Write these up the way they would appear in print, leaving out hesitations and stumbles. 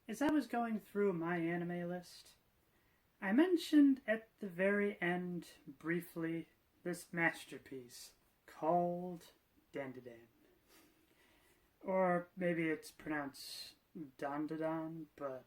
As I was going through my anime list, I mentioned at the very end, briefly, this masterpiece called Dandadan. Or maybe it's pronounced Dandadan, but,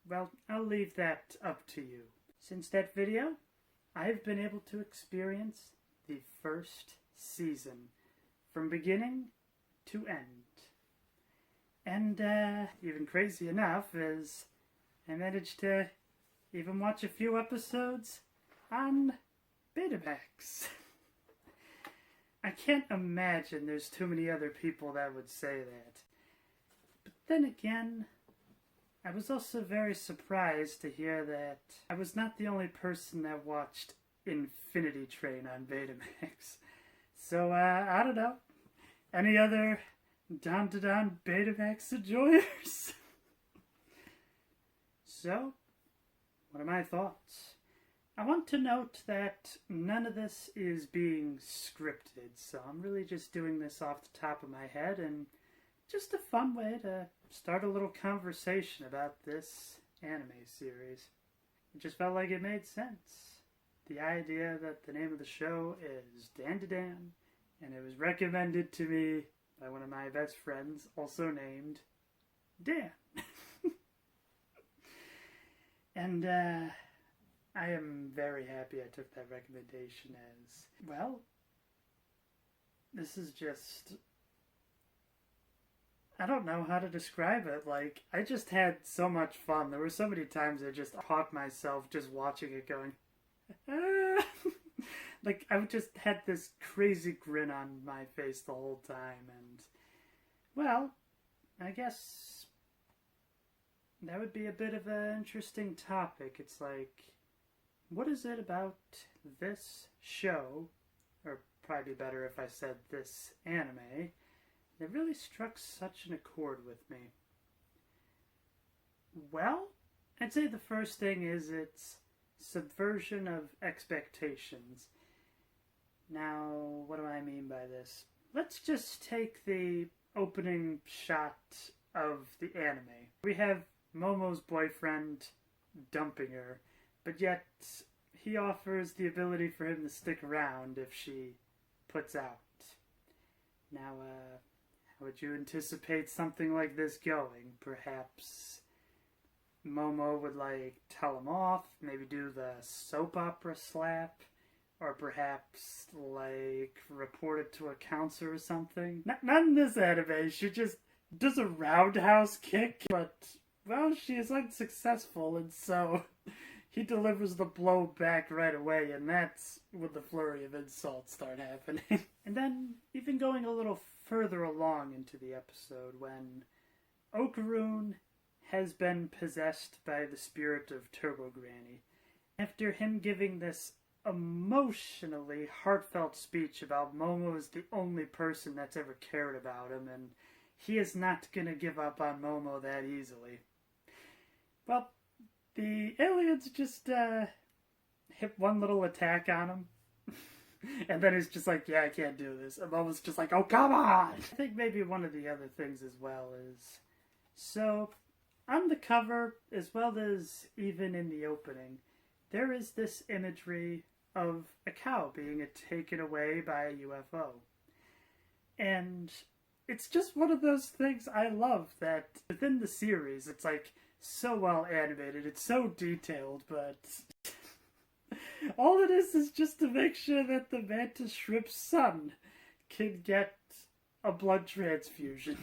well, I'll leave that up to you. Since that video, I've been able to experience the first season, from beginning to end. And even crazy enough is I managed to even watch a few episodes on Betamax. I can't imagine there's too many other people that would say that. But then again, I was also very surprised to hear that I was not the only person that watched Infinity Train on Betamax. So, I don't know. Any other Dandadan Betamax enjoyers? So, what are my thoughts? I want to note that none of this is being scripted, so I'm really just doing this off the top of my head, and just a fun way to start a little conversation about this anime series. It just felt like it made sense. The idea that the name of the show is Dandadan, and it was recommended to me by one of my best friends, also named Dan. And I am very happy I took that recommendation as, well, this is just, I don't know how to describe it. Like, I just had so much fun. There were so many times I just caught myself just watching it going, ah! Like, I just had this crazy grin on my face the whole time, and, well, I guess that would be a bit of an interesting topic. It's like, what is it about this show, or probably better if I said this anime, that really struck such an accord with me? Well, I'd say the first thing is its subversion of expectations. Now, what do I mean by this? Let's just take the opening shot of the anime. We have Momo's boyfriend dumping her, but yet he offers the ability for him to stick around if she puts out. Now, how would you anticipate something like this going? Perhaps Momo would, like, tell him off, maybe do the soap opera slap, or perhaps, like, report it to a counselor or something. Not in this anime. She just does a roundhouse kick, but, well, she is unsuccessful, and so he delivers the blow back right away, and that's when the flurry of insults start happening. And then, even going a little further along into the episode, when Okarun has been possessed by the spirit of Turbo Granny, after him giving this emotionally heartfelt speech about Momo is the only person that's ever cared about him, and he is not gonna give up on Momo that easily. Well, the aliens just hit one little attack on him, and then he's just like, yeah, I can't do this. And Momo's just like, oh, come on! I think maybe one of the other things as well is, so on the cover, as well as even in the opening, there is this imagery of a cow being taken away by a UFO. And it's just one of those things I love, that within the series, it's like so well animated, it's so detailed, but all it is just to make sure that the mantis shrimp's son can get a blood transfusion.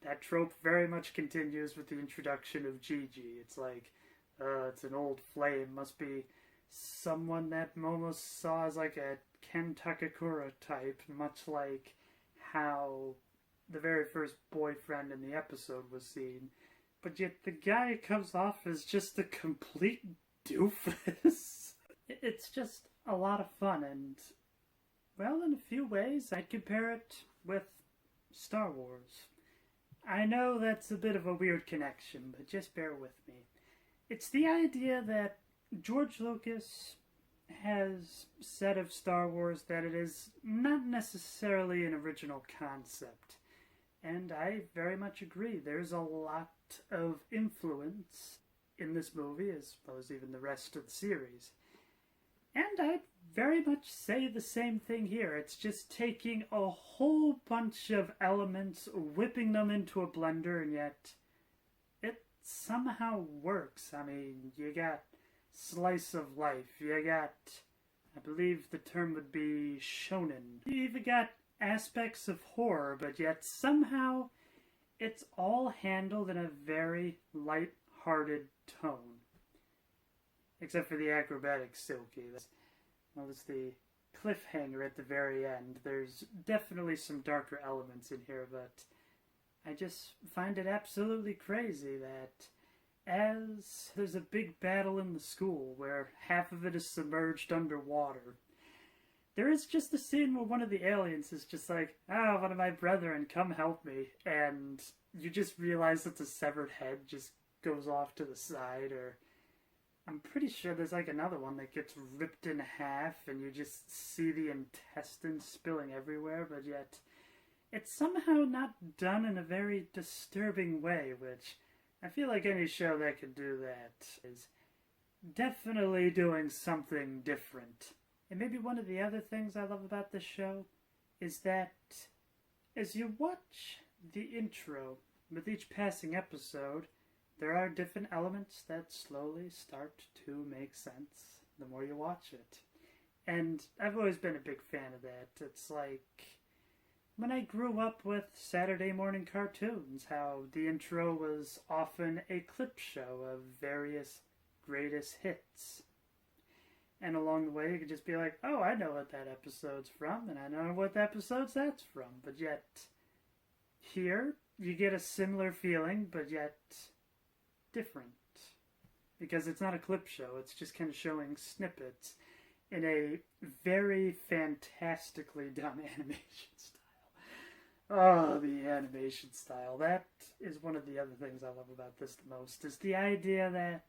That trope very much continues with the introduction of Gigi. It's like, it's an old flame, must be someone that Momo saw as like a Ken Takakura type, much like how the very first boyfriend in the episode was seen. But yet the guy comes off as just a complete doofus. It's just a lot of fun, and, well, in a few ways, I'd compare it with Star Wars. I know that's a bit of a weird connection, but just bear with me. It's the idea that George Lucas has said of Star Wars that it is not necessarily an original concept, And I very much agree. There's a lot of influence in this movie, as well as even the rest of the series. And I'd very much say the same thing here. It's just taking a whole bunch of elements, whipping them into a blender, and yet it somehow works. I mean, you got slice of life, you got, I believe the term would be shonen. You even got aspects of horror, but yet somehow it's all handled in a very light-hearted tone. Except for the acrobatic Silky. Well, it's the cliffhanger at the very end. There's definitely some darker elements in here, but I just find it absolutely crazy that as there's a big battle in the school where half of it is submerged underwater, there is just a scene where one of the aliens is just like, "Ah, one of my brethren, come help me," and you just realize that the severed head just goes off to the side, or I'm pretty sure there's like another one that gets ripped in half and you just see the intestines spilling everywhere, but yet it's somehow not done in a very disturbing way, which I feel like any show that could do that is definitely doing something different. And maybe one of the other things I love about this show is that as you watch the intro with each passing episode, there are different elements that slowly start to make sense the more you watch it. And I've always been a big fan of that. It's like when I grew up with Saturday morning cartoons, how the intro was often a clip show of various greatest hits. And along the way, you could just be like, oh, I know what that episode's from, and I know what episodes that's from. But yet, here, you get a similar feeling, but yet different. Because it's not a clip show, it's just kind of showing snippets in a very fantastically done animation style. Oh, the animation style. That is one of the other things I love about this the most, is the idea that,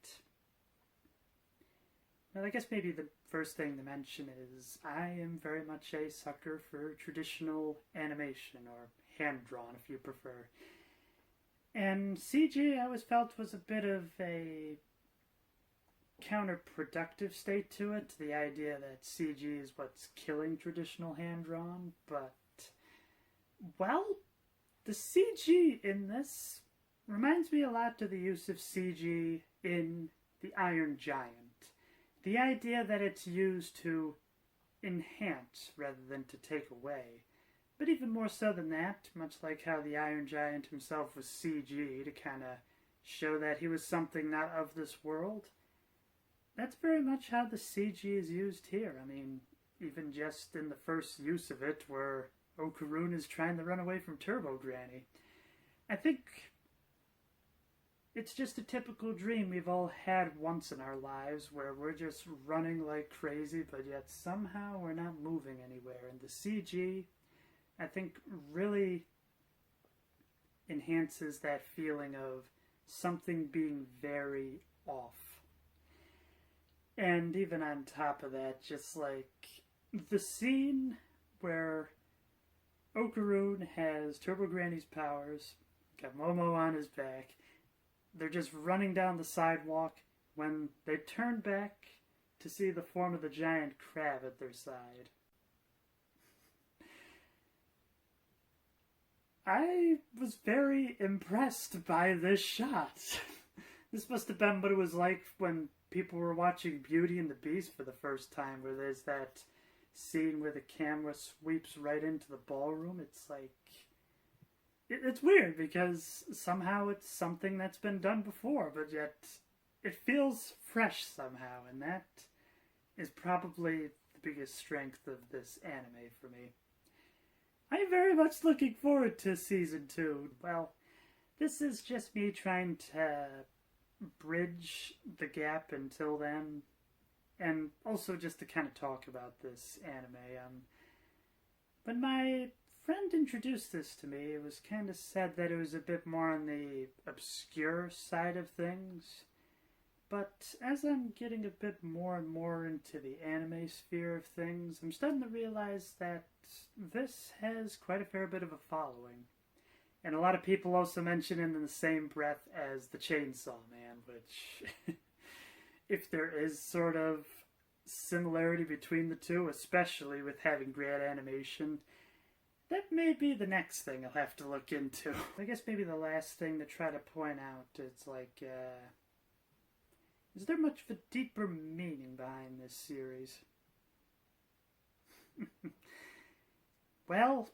well, I guess maybe the first thing to mention is I am very much a sucker for traditional animation, or hand-drawn if you prefer. And CG I always felt was a bit of a counterproductive state to it, the idea that CG is what's killing traditional hand-drawn, but, well, the CG in this reminds me a lot of the use of CG in The Iron Giant. The idea that it's used to enhance rather than to take away. But even more so than that, much like how the Iron Giant himself was CG to kind of show that he was something not of this world, that's very much how the CG is used here. I mean, even just in the first use of it, where Okarun is trying to run away from Turbo Granny. I think it's just a typical dream we've all had once in our lives, where we're just running like crazy, but yet somehow we're not moving anywhere. And the CG, I think, really enhances that feeling of something being very off. And even on top of that, just like the scene where Okarun has Turbo Granny's powers, got Momo on his back, they're just running down the sidewalk when they turn back to see the form of the giant crab at their side. I was very impressed by this shot. This must have been what it was like when people were watching Beauty and the Beast for the first time, where there's that scene where the camera sweeps right into the ballroom. It's like, it's weird because somehow it's something that's been done before, but yet it feels fresh somehow, and that is probably the biggest strength of this anime for me. I'm very much looking forward to Season 2. Well, this is just me trying to bridge the gap until then, and also just to kind of talk about this anime. When my friend introduced this to me, it was kind of said that it was a bit more on the obscure side of things, but as I'm getting a bit more and more into the anime sphere of things, I'm starting to realize that this has quite a fair bit of a following. And a lot of people also mention it in the same breath as the Chainsaw Man, which, if there is sort of similarity between the two, especially with having great animation, that may be the next thing I'll have to look into. I guess maybe the last thing to try to point out is like, is there much of a deeper meaning behind this series? Well,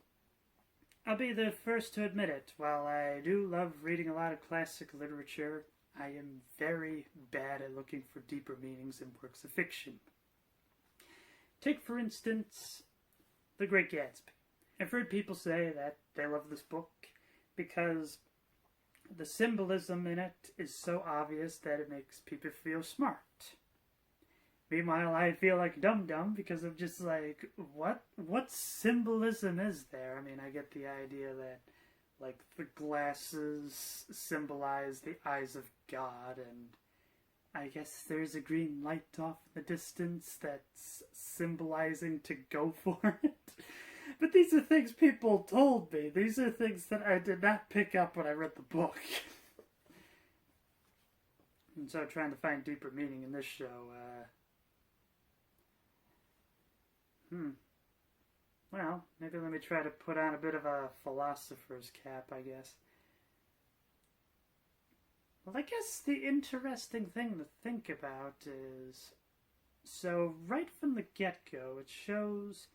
I'll be the first to admit it. While I do love reading a lot of classic literature, I am very bad at looking for deeper meanings in works of fiction. Take, for instance, The Great Gatsby. I've heard people say that they love this book because the symbolism in it is so obvious that it makes people feel smart. Meanwhile, I feel like dum-dum because I'm just like, what symbolism is there? I mean, I get the idea that, like, the glasses symbolize the eyes of God, and I guess there's a green light off in the distance that's symbolizing to go for it. But these are things people told me. These are things that I did not pick up when I read the book. And so trying to find deeper meaning in this show, well, maybe let me try to put on a bit of a philosopher's cap, I guess. Well, I guess the interesting thing to think about is, so right from the get-go, it shows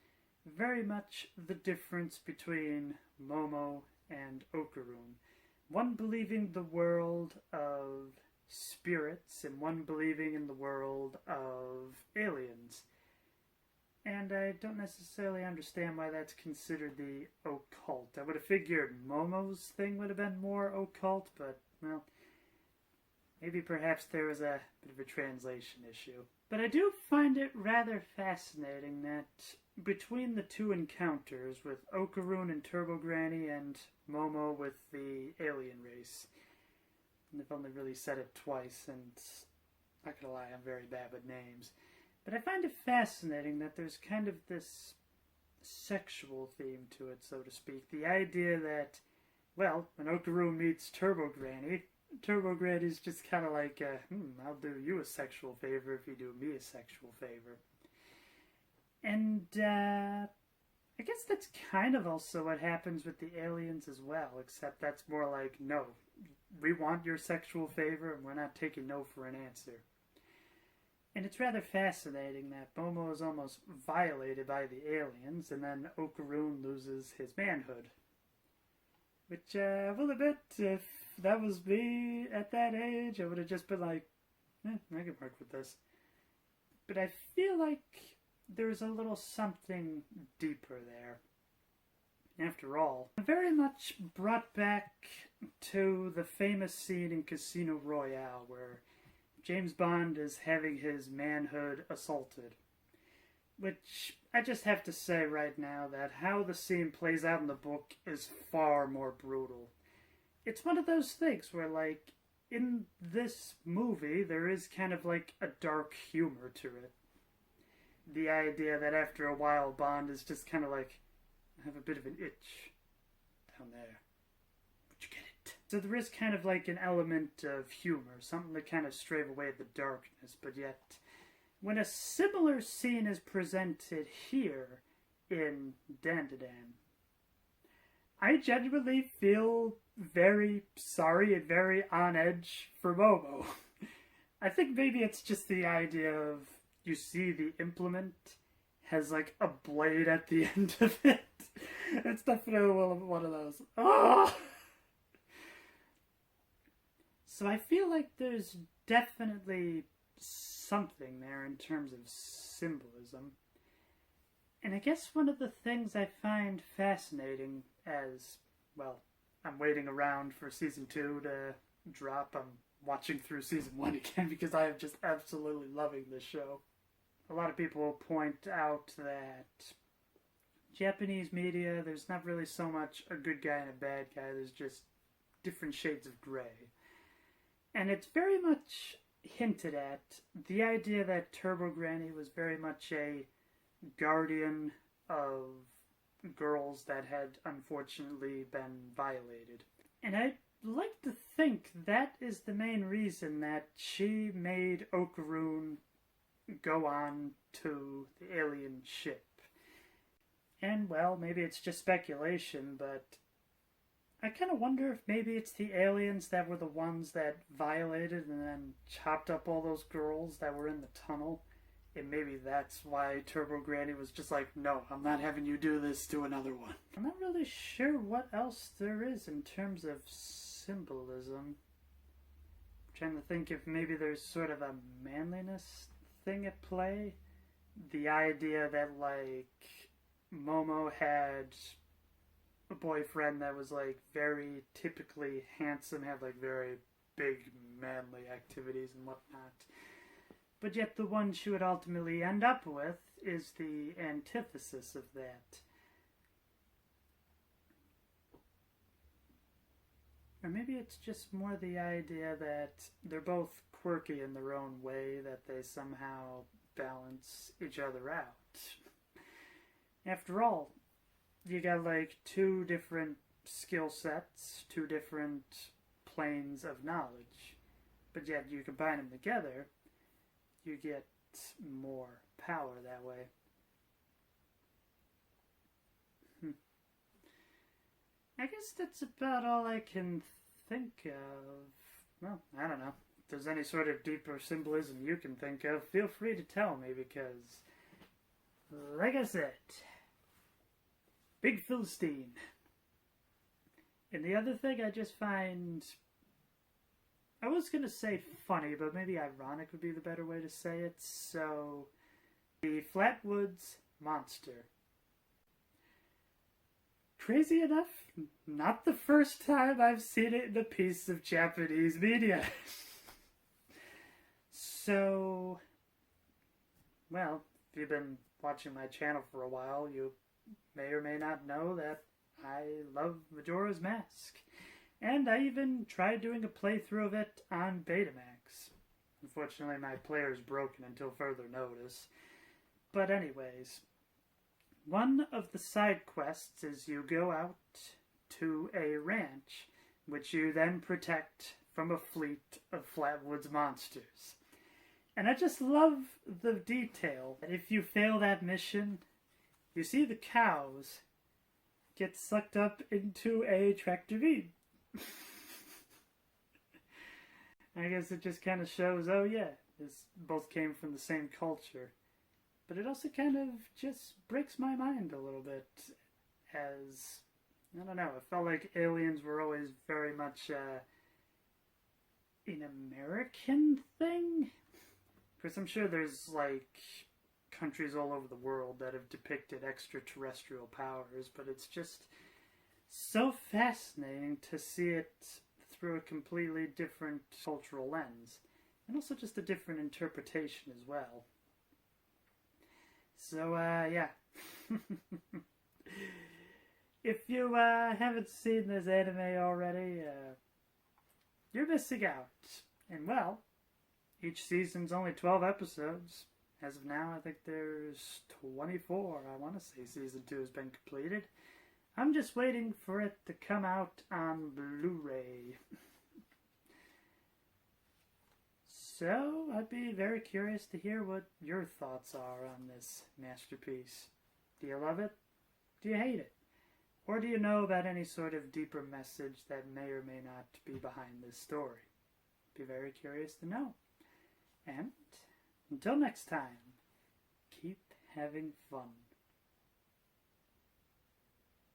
very much the difference between Momo and Okarun. One believing the world of spirits and one believing in the world of aliens. And I don't necessarily understand why that's considered the occult. I would have figured Momo's thing would have been more occult, but, well, maybe perhaps there was a bit of a translation issue. But I do find it rather fascinating that between the two encounters with Okarun and Turbo Granny and Momo with the alien race, and they've only really said it twice, and not gonna lie, I'm very bad with names. But I find it fascinating that there's kind of this sexual theme to it, so to speak. The idea that, well, when Okarun meets Turbo Granny's just kind of like, I'll do you a sexual favor if you do me a sexual favor. And, I guess that's kind of also what happens with the aliens as well, except that's more like, no, we want your sexual favor and we're not taking no for an answer. And it's rather fascinating that Momo is almost violated by the aliens, and then Okarun loses his manhood. Which, I will admit, if that was me at that age, I would have just been like, I can work with this. But I feel like there's a little something deeper there. After all, I'm very much brought back to the famous scene in Casino Royale where James Bond is having his manhood assaulted. Which, I just have to say right now that how the scene plays out in the book is far more brutal. It's one of those things where, like, in this movie, there is kind of like a dark humor to it. The idea that after a while, Bond is just kind of like, I have a bit of an itch down there. Would you get it? So there is kind of like an element of humor, something to kind of stave away the darkness, but yet when a similar scene is presented here in Dandadan, I genuinely feel very sorry and very on edge for Momo. I think maybe it's just the idea of, you see the implement has like a blade at the end of it. It's definitely one of those. Oh! So I feel like there's definitely something there in terms of symbolism. And I guess one of the things I find fascinating as, well, I'm waiting around for season 2 to drop. I'm watching through season 1 again because I am just absolutely loving this show. A lot of people will point out that Japanese media, there's not really so much a good guy and a bad guy, there's just different shades of gray. And it's very much hinted at, the idea that Turbo Granny was very much a guardian of girls that had unfortunately been violated. And I like to think that is the main reason that she made Okaroon go on to the alien ship. And, well, maybe it's just speculation, but I kind of wonder if maybe it's the aliens that were the ones that violated and then chopped up all those girls that were in the tunnel. And maybe that's why Turbo Granny was just like, no, I'm not having you do this to another one. I'm not really sure what else there is in terms of symbolism. I'm trying to think if maybe there's sort of a manliness thing at play. The idea that, like, Momo had a boyfriend that was, like, very typically handsome, had, like, very big manly activities and whatnot. But yet the one she would ultimately end up with is the antithesis of that. Or maybe it's just more the idea that they're both quirky in their own way, that they somehow balance each other out. After all, you got like two different skill sets, two different planes of knowledge, but yet you combine them together, you get more power that way. I guess that's about all I can think of. Well, I don't know. If there's any sort of deeper symbolism you can think of, feel free to tell me, because, like I said, Big Philistine. And the other thing I just find, I was going to say funny, but maybe ironic would be the better way to say it. So, the Flatwoods Monster. Crazy enough, not the first time I've seen it in a piece of Japanese media. So, well, if you've been watching my channel for a while, you may or may not know that I love Majora's Mask. And I even tried doing a playthrough of it on Betamax. Unfortunately, my player is broken until further notice. But anyways, one of the side quests is you go out to a ranch, which you then protect from a fleet of Flatwoods monsters. And I just love the detail that if you fail that mission, you see the cows get sucked up into a tractor beam. I guess it just kind of shows, oh yeah, this both came from the same culture. But it also kind of just breaks my mind a little bit, as, I don't know, it felt like aliens were always very much an American thing. Because I'm sure there's, like, countries all over the world that have depicted extraterrestrial powers, but it's just so fascinating to see it through a completely different cultural lens, and also just a different interpretation as well. So, yeah. If you haven't seen this anime already, you're missing out. And, well, each season's only 12 episodes. As of now, I think there's 24. I want to say season 2 has been completed. I'm just waiting for it to come out on Blu-ray. So, I'd be very curious to hear what your thoughts are on this masterpiece. Do you love it? Do you hate it? Or do you know about any sort of deeper message that may or may not be behind this story? Be very curious to know. And until next time, keep having fun.